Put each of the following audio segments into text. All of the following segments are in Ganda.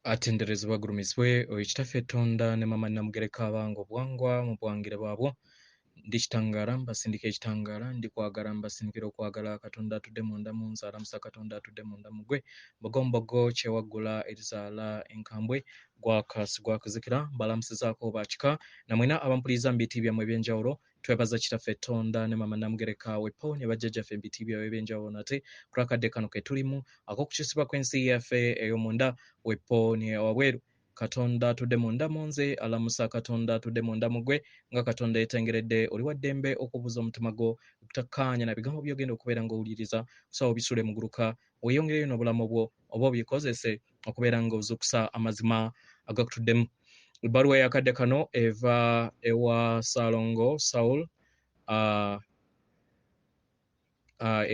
atenderezebwa agulumizibwe ekitaffe Katonda ne mama namugereka abange obwangwa mu bwangire bwabwo ndi kitangala mbasindika ekitangala ndi kwagala mbasindikira okwagala Katonda atudde munda mu nze alamusa Katonda atudde munda mu gwe mbogombogo kyewaggula erizaala enkambwe gwakuzikira mbalamusizaako bakika namwena abampuliriza mu biti byammwe ebyenjawulo twebaza kitaffe Katonda ne mama namugereka wepo ne bajjajjaffe mu biti byabwe ebyenjawulo nate kulakadde kano ke tulimu ak'okukisibwa kw'ensi yaffe ey'omunda wepo ne wabweru Katonda atudde munda mu nze alamusa Katonda atudde munda mu gwe nga Katonda yetengeredde oli wa ddembe okubuza omutima gwo okutakkaanya na bigambo by'ogenda okubeera ng'owuliriza kusaba obisule mu guluka weeyongereyo n'obulamu bwo oba obikozese okubeera ng'ozuukusa amazima agakutuddemu. Ebbaluwa y'akadde kano eva ewa Ssalonga Saulo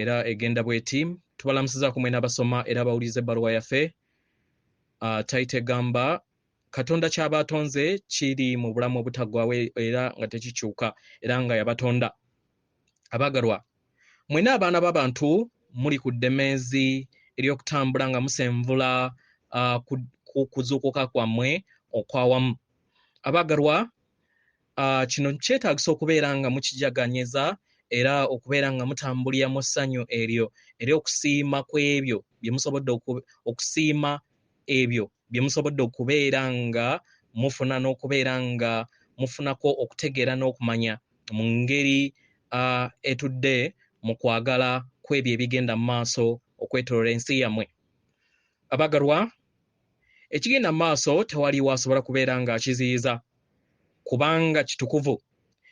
era egenda bw'eti tubalamusizaako mwena abasoma era abawuliriza ebbaluwa yaffe tayite gamba Katonda ky'aba atonze kiri mu bulamu obutagwawo era nga tekikyuka era nga yabatonda. Abaagalwa, mwena abaana b'abantu muli ku ddemeezi ery'okutambula nga musenvula kuzuukuka kwammwe okwawamu. Abaagalwa, kino kyetaagisa okubeera nga mukijaganyiza era okubeera nga mutambulira mu ssanyu eryo era okusiima kw'ebyo bye musobodde okusiima ebyo bye musobodde okubeera nga mufuna n'okubeera nga mufunako okutegeera n'okumanya mu ngeri etudde mu kwagala kw'ebyo ebigenda mu maaso okwetooloola ensi yammwe. Abaagalwa, ekigenda mu maaso tewaliwo asobola kubeera nga akiziyiza kubanga kitukuvu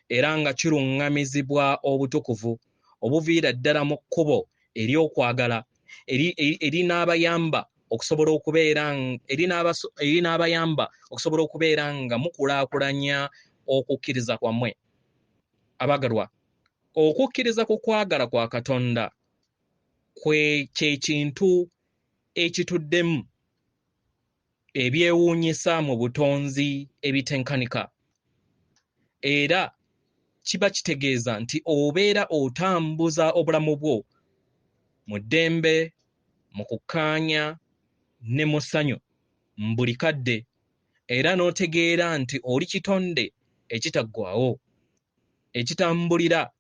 era nga kiruŋŋamizibwa obutukuvu obuviira ddala mu kkubo ery'okwagala erinaabayamba okusobola okubeera nga mukulaakulanya okukkiriza kwammwe. Abaagalwa, okukkiriza ku kwagala kwa Katonda kye kintu ekituddemu ebyewuunyisa mu butonzi ebitenkanika era kiba kitegeeza nti obeera otambuza obulamu bwo mu ddembe, mu kukkaanya ne mu ssanyu mu buli kadde era n'otegeera nti oli kitonde ekitaggwaawo ekitambulira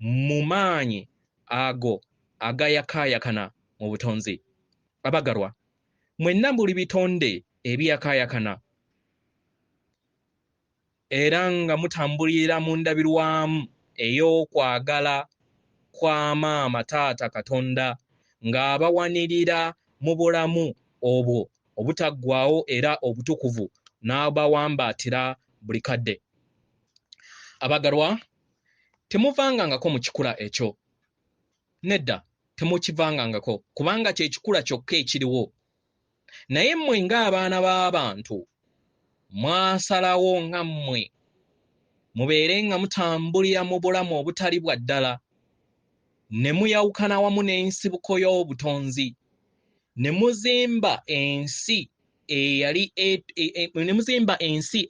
mu maanyi ago agayakaayakana mu butonzi. Abaagalwa, mwenna buli bitonde ebiyakaayakana era nga mutambulira mu ndabirwamu ey'okwagala kwa maama taata Katonda ng'abawanirira mu bulamu obwo obutaggwaawo era obutukuvu n'abawambaatira buli kadde. Abaagalwa, temuvangangako mu kikula ekyo. Nedda, temukivangangako kubanga kye kikula kyokka ekiriwo. Naye mmwe ng'abaana b'abantu mwasalawo nga mmwe mubeere nga mutambulira mu bulamu obutali bwa ddala ne muyawukana wamu n'ensibuko y'obutonzi ne muzimba ensi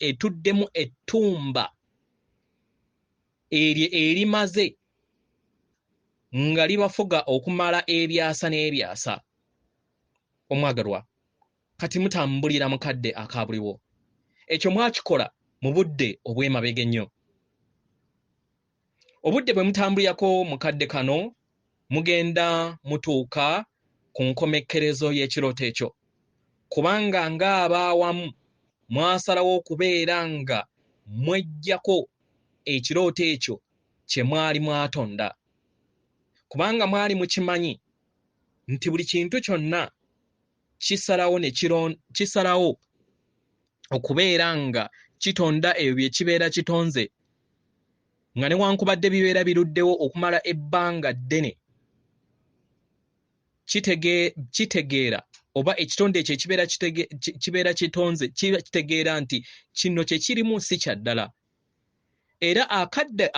etuddemu ettumba eryo erimaze nga libafuga okumala ebyasa n'ebyasa. Omwagalwa, kati mutambulira mu kadde akaabuliwo. Ekyo mwakikola mu budde obw'emabega ennyo. Obudde bwe mutambulirako mu kadde kano mugenda mutuuka ku nkomekkerezo y'ekirooto ekyo kubanga ng'abaawamu mwasalawo okubeera nga mweggyako ekirooto ekyo kye mwali mwatonda kubanga mwali mukimanyi nti buli kintu kyonna kisalawo okubeera nga kitonda ebyo bye kibeera kitonze nga newankubadde bibeera biruddewo okumala ebbanga ddene kitegeera oba ekitonde ekyo kibeera kitonze kiba kitegeera nti kino kye kirimu si kya ddala era akadde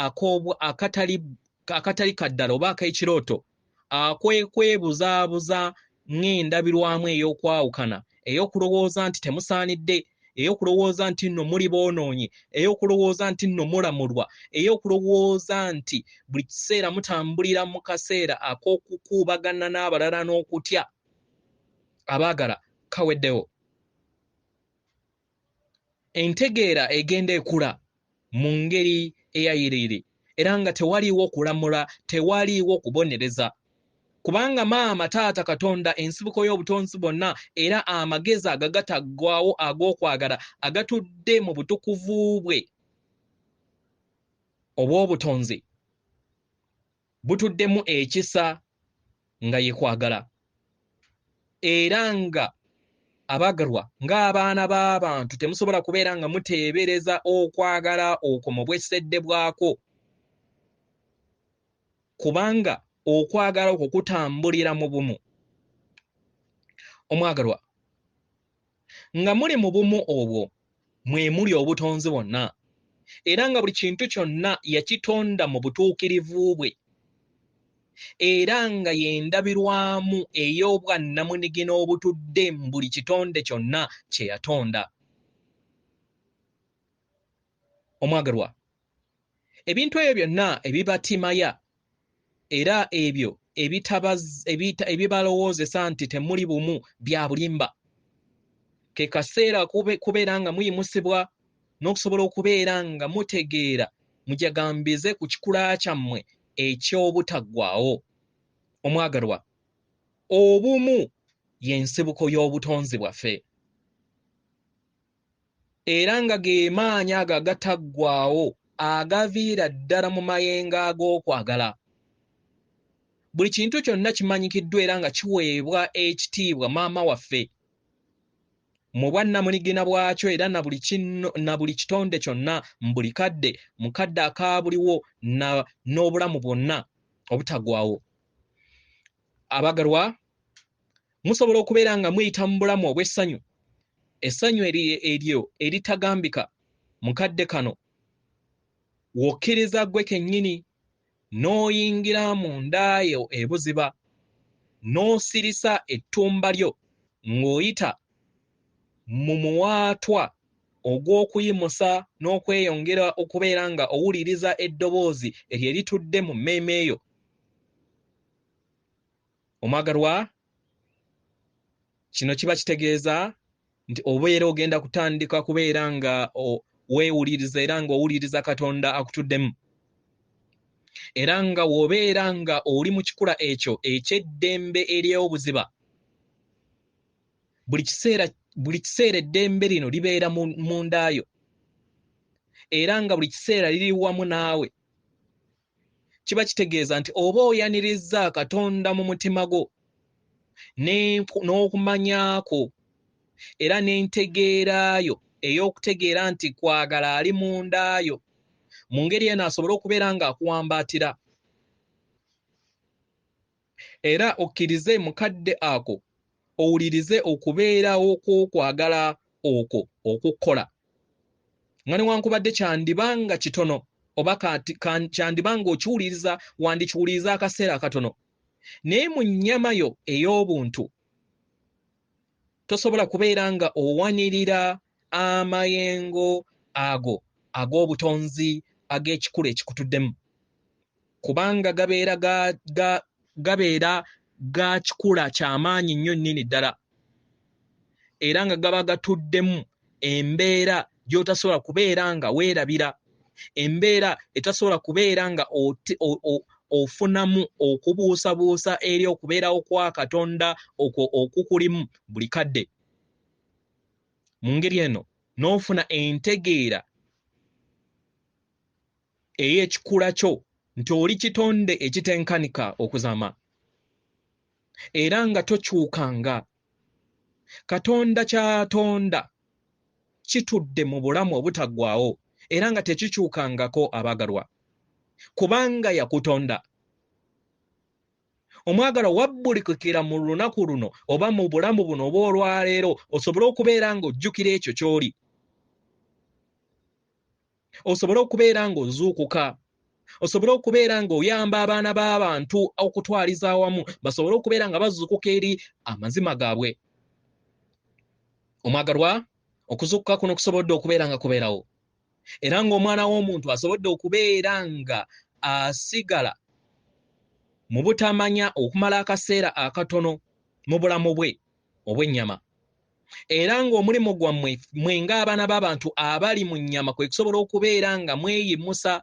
akatali kaddala oba ak'ekirooto akwekwebuzabuza ng'endabirwamu ey'okwawukana ey'okulowooza nti temusaanidde ey'okulowooza nti nno muli boonoonyi ey'okulowooza nti nno mulamulwa ey'okulowooza nti buli kiseera mutambulira mu kaseera ak'okukuubagana n'abalala n'okutya. Abaagala, kaweddewo. entegeera egenda ekula mu ngeri eyayiriri era nga tewaliiwo kulamula, tewaliiwo kubonereza. Kubanga maama taata Katonda ensibuko y'obutonzi bwonna era amagezi agagataggwaawo ag'okwagala agatudde mu butukuvu bwe obw'obutonzi butuddemu ekisa nga ye kwagala. Era nga abagalwa ng'abaana b'abantu temusobola kubeera nga muteebereza okwagala okwo mu bwesedde bwako, kubanga okwagala okwo kutambulira mu bumu. Omwagalwa, nga muli mu bumu obwo mwe muli obutonzi bwonna, era nga buli kintu kyonna yakitonda mu butuukirivu bwe, era nga yendabirwamu ey'obwannamunigina obutudde mu buli kitonde kyonna kye yatonda. Omwagalwa, ebintu ebyo byonna ebibatimaya era ebyo ebibalowoozesa nti temuli bumu bya bulimba, ke kaseera kubeera nga muyimusibwa n'okusobola okubeera nga mutegeera mujagambize ku kikula kyammwe eky'obutaggwaawo. Omwagalwa, obumu y'ensibuko y'obutonzi bwaffe, era nga ge maanyi ago agataggwaawo agaviira ddala mu mayengo ag'okwagala. Buli kintu kyonna kimanyikiddwa era nga kiweebwa ekitiibwa maama waffe mu bwannamunigina bwakyo era na buli kitonde kyonna mu buli kadde, mu kadde akabuliwo n'obulamu bwonna obutaggwaawo. Abagalwa, musobola okubeera nga muyita mu bulamu obw'essanyu, essanyu eryo eritagambika mu kadde kano, w'okkiriza ggwe kennyini n'oyingira mu ndaayo ebuziba n'osirisa ettumba lyo ng'oyita mu muwaatwa ogw'okuyimusa n'okweyongera okubeera nga owuliriza eddoboozi eryo eritudde mu mmeeme eyo. Omwagalwa, kino kiba kitegeeza nti obeera ogenda kutandika kubeera nga weewuliriza era ng'owuliriza Katonda akutuddemu. Era nga w'obeera nga oli mu kikula ekyo eky'eddembe ery'obuziba, buli kiseera eddembe lino libeera mu ndaayo, era nga buli kiseera liri wamu naawe, kiba kitegeeza nti oba oyanirizza Katonda mu mutima gwo n'okumanyaako era n'entegeerayo ey'okutegeera nti kwagala ali mu ndaayo, mu ngeri eno asobole okubeera ng'akuwambaatira, era okkirize mu kadde ako owulirize okubeerawo kw'okwagala okwo okukola. Nga newankubadde kyandibanga kitono oba kyandibanga okiwuliriza wandikiwuliriza akaseera katono, naye mu nnyama yo ey'obuntu tosobola kubeera nga owanirira amayengo ago ag'obutonzi ag'ekikula ekikutuddemu, kubanga gabeera ga kikula ky'amaanyi nnyo nnini ddala, era nga gaba gatuddemu embeera gy'otasobola kubeera nga weerabira, embeera etasobola kubeera nga ofunamu okubuusabuusa eri okubeerawo kwa Katonda okwo okukulimu buli kadde. Mu ngeri eno n'ofuna entegeera ey'ekikula kyo nti oli kitonde ekitenkanika okuzaama, era nga tokyukanga. Katonda ky'atonda kitudde mu bulamu obutaggwaawo era nga tekikyukangako, abagalwa, kubanga yakutonda. Omwagalwa, wabbulikikira mu lunaku luno oba mu bulamu buno oba olwaleero osobole okubeera ng'ojjukira ekyo ky'oli, osobole okubeera ng'ozuukuka, osobole okubeera ng'oyamba abaana b'abantu okutwaliza awamu basobole okubeera nga bazuukuka eri amazima gaabwe. Omwagalwa, okuzuukuka kuno kusobodde okubeera nga kubeerawo, era ng'omwana w'omuntu asobodde okubeera nga asigala mu butamanya okumala akaseera akatono mu bulamu bwe obw'ennyama. era ng'omulimu gwammwe mwe ng'abaana b'abantu abali mu nnyama kwe kusobola okubeera nga mweyimusa,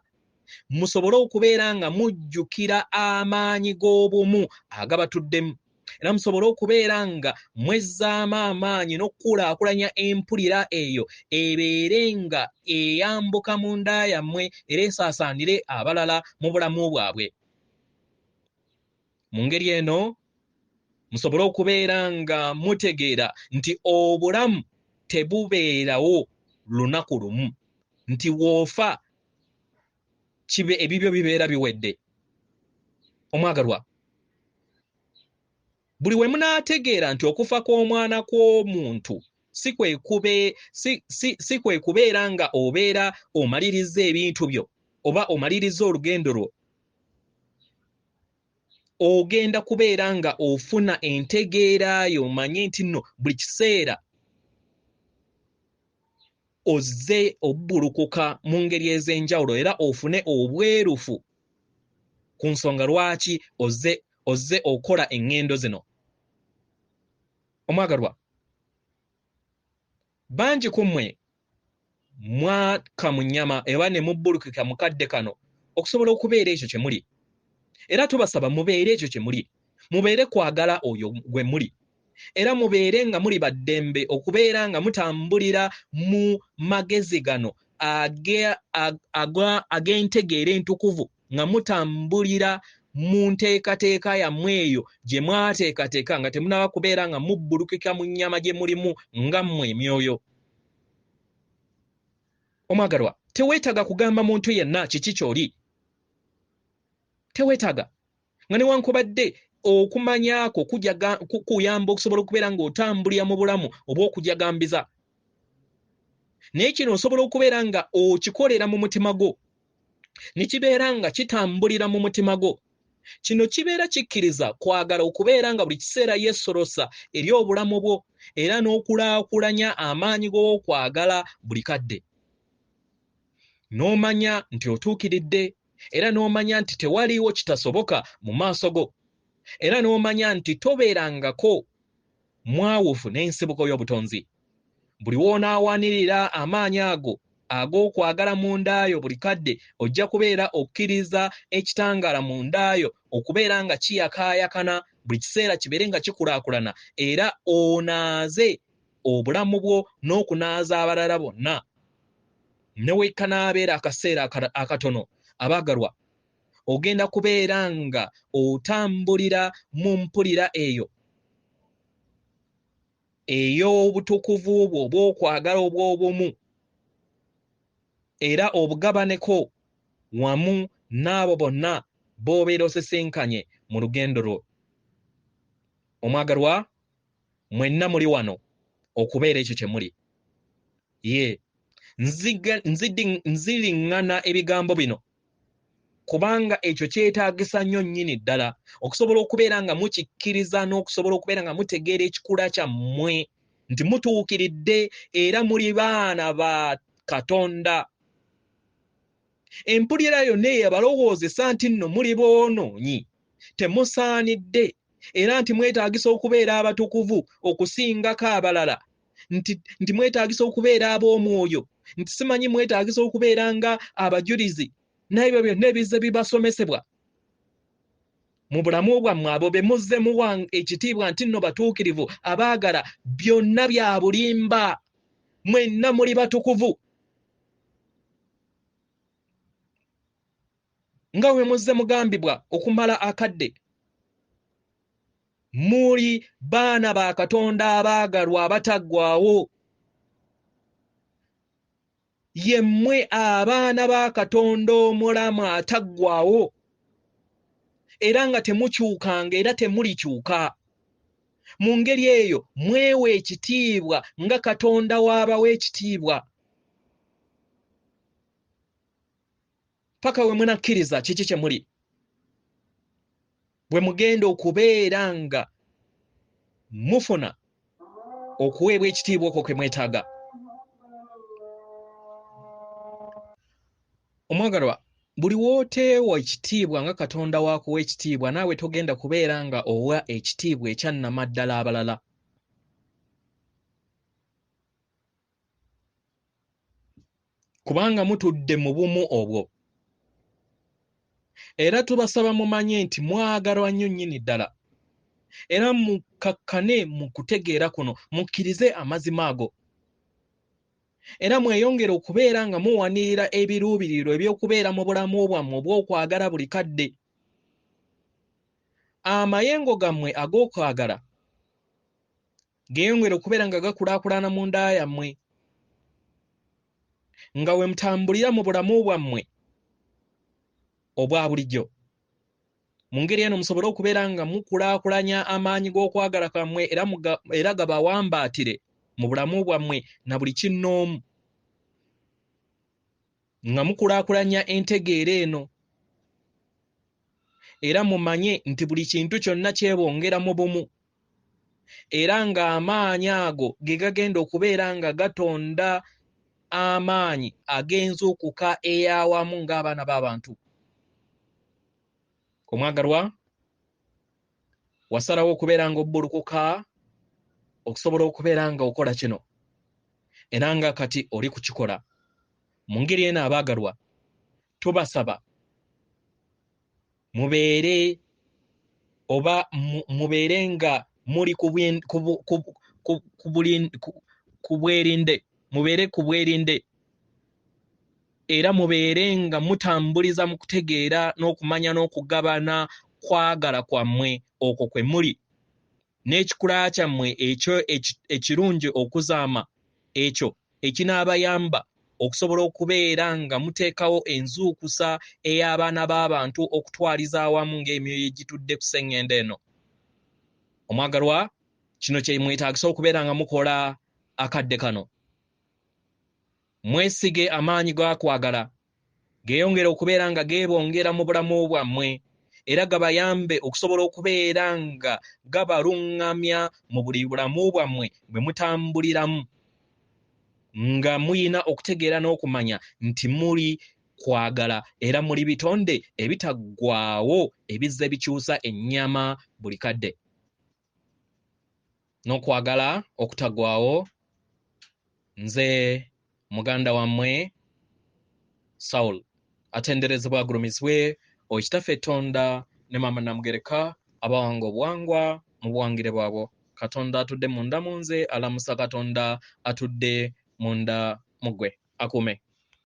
musobole okubeera nga mujjukira amaanyi g'obumu agabatuddemu, era musobole okubeera nga mwezzaamu amaanyi n'okukulaakulanya empulira eyo ebeere nga eyambuka mu nda yammwe era esaasaanire abalala mu bulamu bwabwe. Mu ngeri eno musobole okubeera nga mutegeera nti obulamu tebubeerawo lunaku lumu, nti woofa ebibyo bibeera biwedde. Omwagalwa, buli we munaategeera nti okufa kw'omwana kw'omuntu si kwe kubeera nga obeera omaliriza ebintu byo oba omaliriza olugendo lwo, ogenda kubeera nga ofuna entegeera yo, omanye nti nno buli kiseera ozze obbulukuka mu ngeri ez'enjawulo era ofune obwerufu ku nsonga lwaki ozze okola eŋŋendo zino. Omwagalwa, bangi ku mmwe mwaka mu nnyama eba ne mubbulukika mu kadde kano okusobola okubeera ekyo kye muli, era tubasaba mubeere ekyo kye muli, mubeere kwagala oyo gwe muli, era mubeere nga muli baddembe okubeera nga mutambulira mu magezi gano ag'entegeera entukuvu, nga mutambulira mu nteekateeka yammwe eyo gye mwateekateeka, nga temunaba kubeera nga mubbulukika mu nnyama gye mulimu nga mmwe emyoyo. Omwagalwa, teweetaaga kugamba muntu yenna kiki ky'oli, teweetaaga nga newankubadde okumanyaako kuyamba okusobola okubeera ng'otambulira mu bulamu obw'okujagambiza, naye kino osobola okubeera nga okikolera mu mutima gwo, ne kibeera nga kitambulira mu mutima gwo. Kino kibeera kikkiriza kwagala okubeera nga buli kiseera yeesolosa eri obulamu bwo era n'okulaakulanya amaanyi g'okwagala buli kadde, n'omanya nti otuukiridde era n'omanya nti tewaliiwo kitasoboka mu maaso go, era n'omanya nti tobeerangako mwawufu n'ensibuko y'obutonzi. Buli w'onaawanirira amaanyi ago ag'okwagala mu ndaayo buli kadde, ojja kubeera okkiriza ekitangaala mu ndaayo okubeera nga kiyakaayakana buli kiseera kibeere nga kikulaakulana, era onaaze obulamu bwo n'okunaaza abalala bonna. Ne weekanaabeera akaseera akatono, abaagalwa, ogenda kubeera nga otambulira mu mpulira eyo ey'obutukuvu bwo obw'okwagala obw'obumu, era obugabaneko wamu n'abo bonna b'obeera osisinkanye mu lugendo lwo. Omwagalwa, mwenna muli wano okubeera ekyo kye muli. Nziriŋŋana ebigambo bino kubanga ekyo kyetaagisa nnyo nnyini ddala okusobola okubeera nga mukikkiriza n'okusobola okubeera nga mutegeera ekikula kyammwe nti mutuukiridde era muli baana ba Katonda. Empulira yonna eyabalowoozesa nti nno muli boonoonyi temusaanidde, era nti mwetaagisa okubeera abatukuvu okusingako abalala, nti mwetaagisa okubeera ab'omwoyo, nti simanyi mwetaagisa okubeera nga abajulizi, n'ebyo byonna ebizze bibasomesebwa mu bulamu bwammwe, abo be muzze muwa ekitiibwa nti nno batuukirivu, abaagala, byonna bya bulimba. Mwenna muli batukuvu nga we muzze mugambibwa okumala akadde. Muli baana ba Katonda abaagalwa abataggwaawo. Yemmwe abaana ba Katonda omulamu ataggwaawo, era nga temukyukanga era temulikyuka. Mu ngeri eyo mwewe ekitiibwa nga Katonda w'abawa ekitiibwa. Paka we munakkiriza kiki kye muli, bwe mugenda okubeera nga mufuna okuweebwa ekitiibwa okwo kwe mwetaaga. Omwagalwa, buli wooteewa ekitiibwa nga Katonda waakuwa ekitiibwa, naawe togenda kubeera nga owa ekitiibwa ekyannamaddala abalala. kubanga mutudde mu bumu obwo. Era tubasaba mumanye nti mwagalwa nnyo nnyini ddala. Era mukakkane mu kutegeera kuno, mukkirize amazima ago. Era mweyongere okubeera nga muwanirira ebiruubirirwa eby'okubeera mu bulamu bwammwe obw'okwagala buli kadde. Amayengo gammwe ag'okwagala geeyongere okubeera nga gakulaakulana mu nda yammwe, nga we mutambulira mu bulamu bwammwe obwa bulijjo. Mu ngeri eno musobole okubeera nga mukulaakulanya amaanyi g'okwagala kwammwe era gabawambaatire mu bulamu bwammwe na buli kinnoomu, nga mukulaakulanya entegeera eno. Era mumanye nti buli kintu kyonna kyebongera mu bumu, era ng'amaanyi ago ge gagenda okubeera nga gatonda amaanyi ag'enzuukuka ey'awamu ng'abaana b'abantu. Omwagalwa, wasalawo okubeera nga obbulukuka okusobola okubeera nga okola kino, era nga kati oli kukikola. Mu ngeri eno abaagalwa, tubasaba mubeere nga muli ku bwerinde, mubeere ku bwerinde, era mubeere nga mutambuliza mu kutegeera n'okumanya n'okugabana kwagala kwammwe okwo kwe muli, n'ekikula kyammwe ekyo ekirungi okuzaama, ekyo ekinaabayamba okusobola okubeera nga muteekawo enzuukusa ey'abaana b'abantu okutwaliza awamu ng'emyoyo egitudde ku sseŋŋenda eno. Omwagalwa, kino kye mwetaagisa okubeera nga mukola akadde kano. Mwesige amaanyi g'akwagala geeyongere okubeera nga geebongera mu bulamu bwammwe, era gabayambe okusobola okubeera nga gabaluŋŋamya mu buli bulamu bwammwe bwe mutambuliramu, nga muyina okutegeera n'okumanya nti muli kwagala era muli bitonde ebitaggwaawo ebizze bikyusa ennyama buli kadde. N'okwagala okutaggwaawo, nze muganda wammwe Saulo, atenderezebwa agulumizibwe Okitaffe Tonda ne Maama Namugereka abawanga obuwangwa mu buwangire bwabwo. Katonda atudde munda mu nze, alamusa Katonda atudde munda mu ggwe. Akuume.